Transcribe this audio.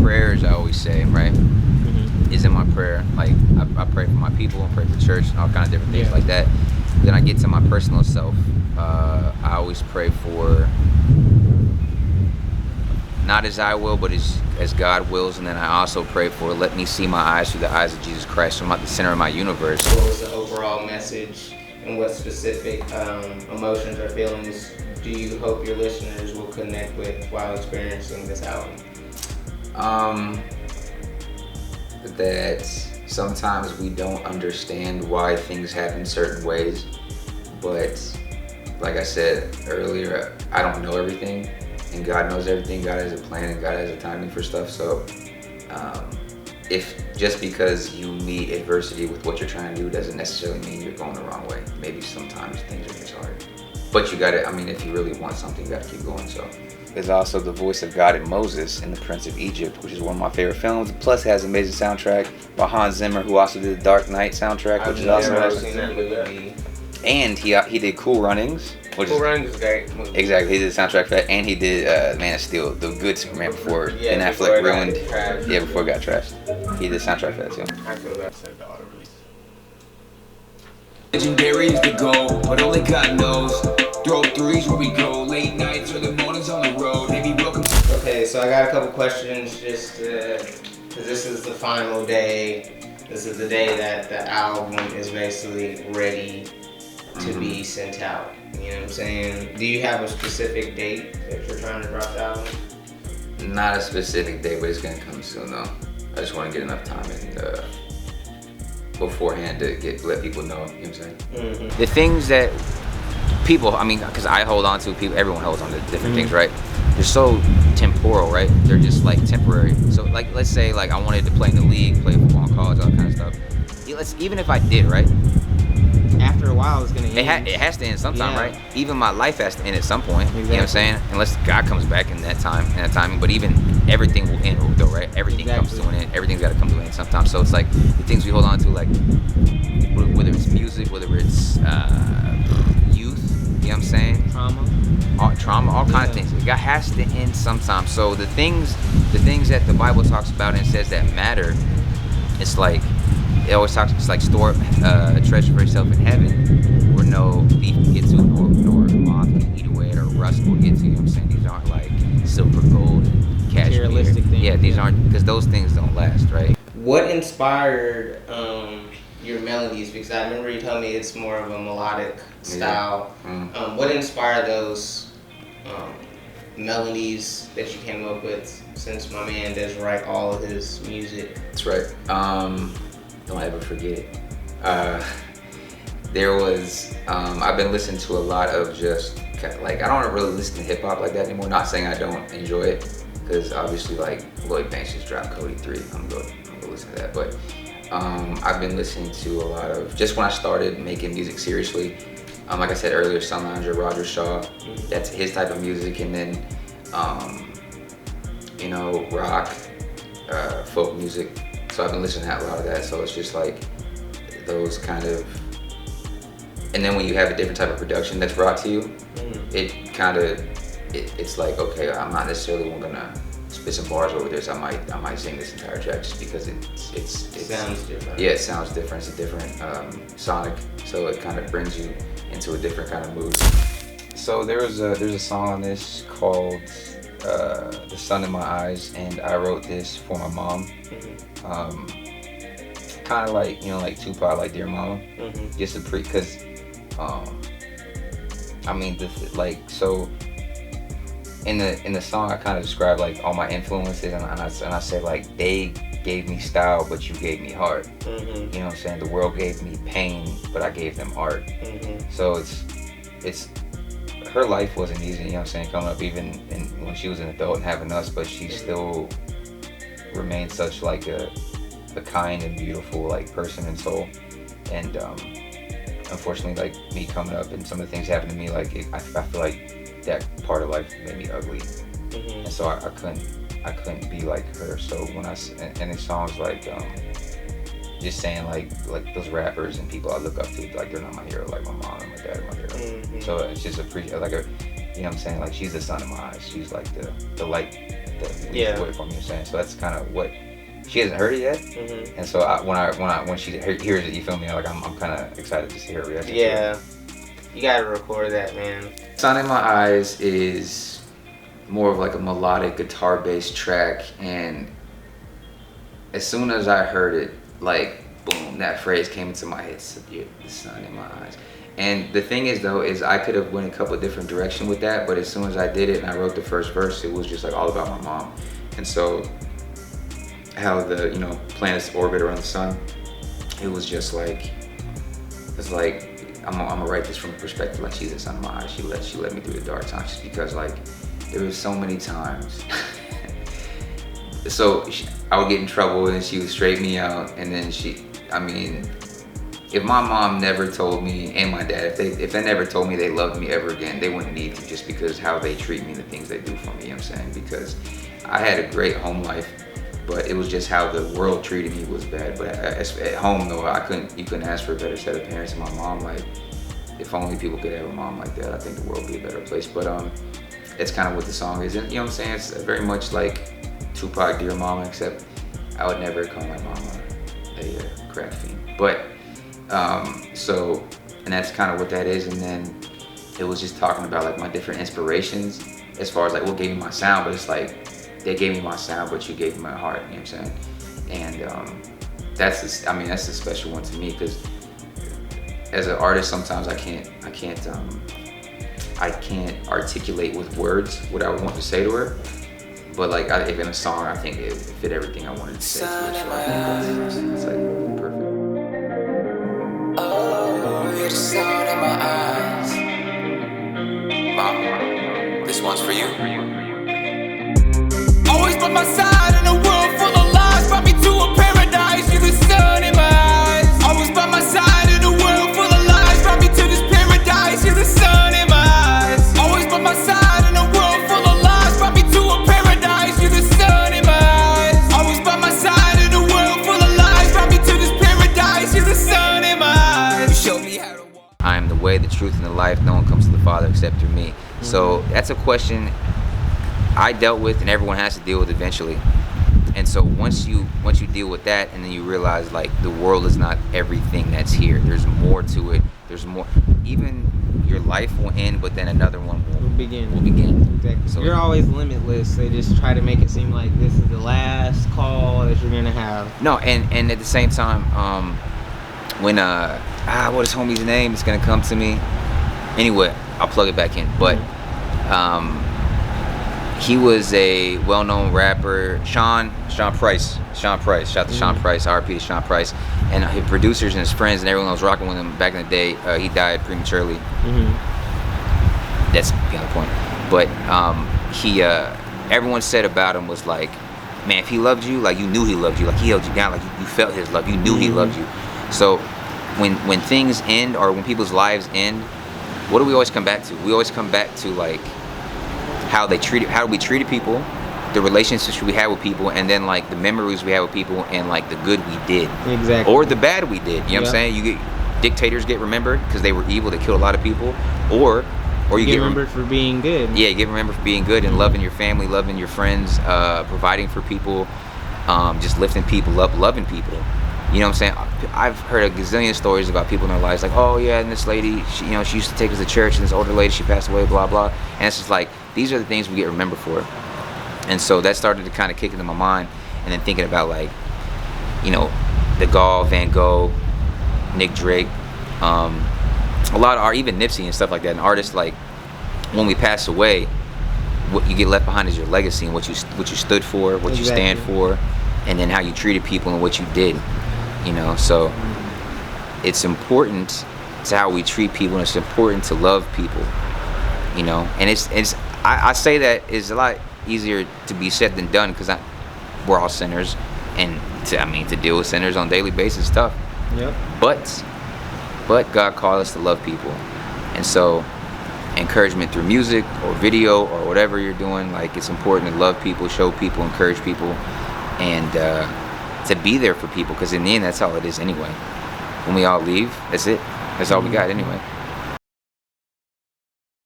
prayers, I always say, right, is in my prayer. Like, I pray for my people, I pray for church, and all kind of different things like that. Then I get to my personal self. I always pray for not as I will, but as God wills. And then I also pray for, let me see my eyes through the eyes of Jesus Christ. So I'm at the center of my universe. What was the overall message, and what specific emotions or feelings do you hope your listeners will connect with while experiencing this album? That sometimes we don't understand why things happen certain ways, but like I said earlier, I don't know everything, and God knows everything. God has a plan, and God has a timing for stuff. So if just because you meet adversity with what you're trying to do doesn't necessarily mean you're going the wrong way. Maybe sometimes things are just hard, but you gotta, I mean, if you really want something, you gotta keep going. So there's also the voice of God in Moses in The Prince of Egypt, which is one of my favorite films. Plus it has an amazing soundtrack by Hans Zimmer, who also did the Dark Knight soundtrack, which is also never seen that movie. And he did Cool Runnings, which Cool Runnings is a great movie. Exactly, he did the soundtrack for that, and he did Man of Steel, the good Superman before Ben Affleck ruined. Before it got trashed. He did the soundtrack for that too. I feel that's the daughter release. Legendary is the goal, but only God knows. Throw threes where we go, late nights or the mornings on the road. Maybe welcome. Okay, so I got a couple questions just because this is the final day. This is the day that the album is basically ready to be sent out. You know what I'm saying? Do you have a specific date that you're trying to drop the album? Not a specific date, but it's gonna come soon though. I just want to get enough time and beforehand to let people know. You know what I'm saying? Mm-hmm. The things that people, I mean, because I hold on to people, everyone holds on to different things, right? They're so temporal, right? They're just like temporary. So like, let's say like I wanted to play in the league, play football in college, all that kind of stuff. Even if I did, right? After a while, it's gonna end. It has to end sometime, right? Even my life has to end at some point. Exactly. You know what I'm saying? Unless God comes back in that timing. But even everything will end though, right? Everything comes to an end. Everything's got to come to an end sometime. So it's like the things we hold on to, like whether it's music, whether it's youth. You know what I'm saying? Trauma, all kinds of things. It has to end sometime. So the things that the Bible talks about and says that matter, it's like. It always talks, it's like store a treasure for yourself in heaven, where no thief can get to, nor moth can eat away, or rust will get to. You know what I'm saying? These aren't like silver, gold, and cashmere. Materialistic things. Yeah, these aren't, because those things don't last, right? What inspired your melodies? Because I remember you telling me it's more of a melodic style. Yeah. What inspired those melodies that you came up with? Since my man does write all of his music. That's right. Don't ever forget it. There was, I've been listening to a lot of just, like, I don't really listen to hip hop like that anymore. Not saying I don't enjoy it, because obviously, like, Lloyd Banks just dropped Cody 3. I'm gonna listen to that. But I've been listening to a lot of, just when I started making music seriously, like I said earlier, Sun Lounger, Roger Shaw, that's his type of music. And then, you know, rock, folk music. So I've been listening to a lot of that. So it's just like those kind of, and then when you have a different type of production that's brought to you, it kind of, it's like, okay, I'm not necessarily gonna spit some bars over this. I might sing this entire track just because it sounds different. Yeah, it sounds different. It's a different sonic. So it kind of brings you into a different kind of mood. So there's a song on this called The Sun in My Eyes, and I wrote this for my mom. Kind of like, you know, like Tupac, like Dear Mama. Just because I mean, so in the song I kind of describe like all my influences, and I said like, they gave me style, but you gave me heart. You know what I'm saying? The world gave me pain, but I gave them art. So it's her life wasn't easy, you know what I'm saying, coming up even when she was an adult and having us, but she still remained such like a kind and beautiful like person and soul. And unfortunately, like me coming up and some of the things happened to me, like I feel like that part of life made me ugly. And so I couldn't be like her. So when and in songs like just saying like those rappers and people I look up to, like they're not my hero, like my mom and my dad are my hero. So it's just like a, you know what I'm saying, like she's the sun in my eyes. She's like the light the Yeah. away from me. Saying so that's kind of what she hasn't heard it yet, Mm-hmm. and so when she hears it, you feel me? Like I'm kind of excited to see her reaction. Yeah, you gotta record that, man. Sun in My Eyes is more of like a melodic guitar-based track, and as soon as I heard it, like boom, that phrase came into my head: "The sun in my eyes." And the thing is though, is I could have went a couple different directions with that, but as soon as I did it and I wrote the first verse, it was just like all about my mom. And so how the, you know, planets orbit around the sun, it was just like, it's like, I'm gonna write this from the perspective like she's the sun in my eyes. She let me through the dark times, just because like there was so many times. So I would get in trouble and she would straighten me out, and then if my mom never told me, and my dad, if they never told me they loved me ever again, they wouldn't need to, just because how they treat me, the things they do for me, you know what I'm saying? Because I had a great home life, but it was just how the world treated me was bad. But at home though, you couldn't ask for a better set of parents. And my mom, like, if only people could have a mom like that, I think the world would be a better place. But it's kind of what the song is, and you know what I'm saying? It's very much like Tupac, Dear Mama, except I would never call my mama a crack fiend. But and that's kind of what that is. And then it was just talking about like my different inspirations as far as like what gave me my sound, but it's like they gave me my sound, but you gave me my heart, you know what I'm saying? And that's a special one to me, because as an artist sometimes I can't articulate with words what I want to say to her, but like if in a song I think it fit everything I wanted to say to her, so I think it's like perfect. You're the sun in my eyes. Mom, this one's for you. Always by my side in a world full of lies. Brought me to a paradise. You're the sun in my eyes. Always by my side in a world full of lies. Brought me to this paradise. You're the sun in my eyes. Always by my side in a world full of lies. Brought me to a paradise. You're the sun in my eyes. Always by my side in a world full of lies. Brought me to this paradise. You're the sun in my eyes. You showed me how to walk. I am the way, the truth, and the life. No one comes to the Father except through me. So that's a question I dealt with, and everyone has to deal with eventually. And so once you deal with that, and then you realize like the world is not everything that's here. There's more to it. There's more. Even your life will end, but then another one will begin. Exactly. So you're always limitless. They just try to make it seem like this is the last call that you're gonna have. No, and at the same time, when what is homie's name? It's gonna come to me. Anyway, I'll plug it back in. But he was a well-known rapper, Sean Price. Shout out to Sean Price, RP to Sean Price. And his producers and his friends and everyone that was rocking with him back in the day, he died prematurely. That's beyond the point. But everyone said about him was like, man, if he loved you, like you knew he loved you, like he held you down, like you felt his love, you knew he loved you. So when things end, or when people's lives end, what do we always come back to? We always come back to like how we treated people, the relationships we had with people, and then like the memories we had with people, and like the good we did, exactly, or the bad we did. You know what I'm saying? You get dictators get remembered because they were evil, they killed a lot of people, or you get remembered for being good. Yeah, you get remembered for being good and loving your family, loving your friends, providing for people, just lifting people up, loving people. You know what I'm saying? I've heard a gazillion stories about people in their lives, like, oh yeah, and this lady, she used to take us to church, and this older lady, she passed away, blah blah. And it's just like, these are the things we get remembered for. And so that started to kind of kick into my mind, and then thinking about like, De Gaulle, Van Gogh, Nick Drake, a lot of art, even Nipsey and stuff like that. And artists, like, when we pass away, what you get left behind is your legacy and what you stood for, what you stand for, and then how you treated people and what you did. So it's important to how we treat people, and it's important to love people. And it's I say that is a lot easier to be said than done, because we're all sinners, and to deal with sinners on a daily basis is tough. Yep. But God called us to love people, and so encouragement through music or video or whatever you're doing, like, it's important to love people, show people, encourage people, and to be there for people, because in the end that's all it is anyway. When we all leave, that's it. That's all we got anyway.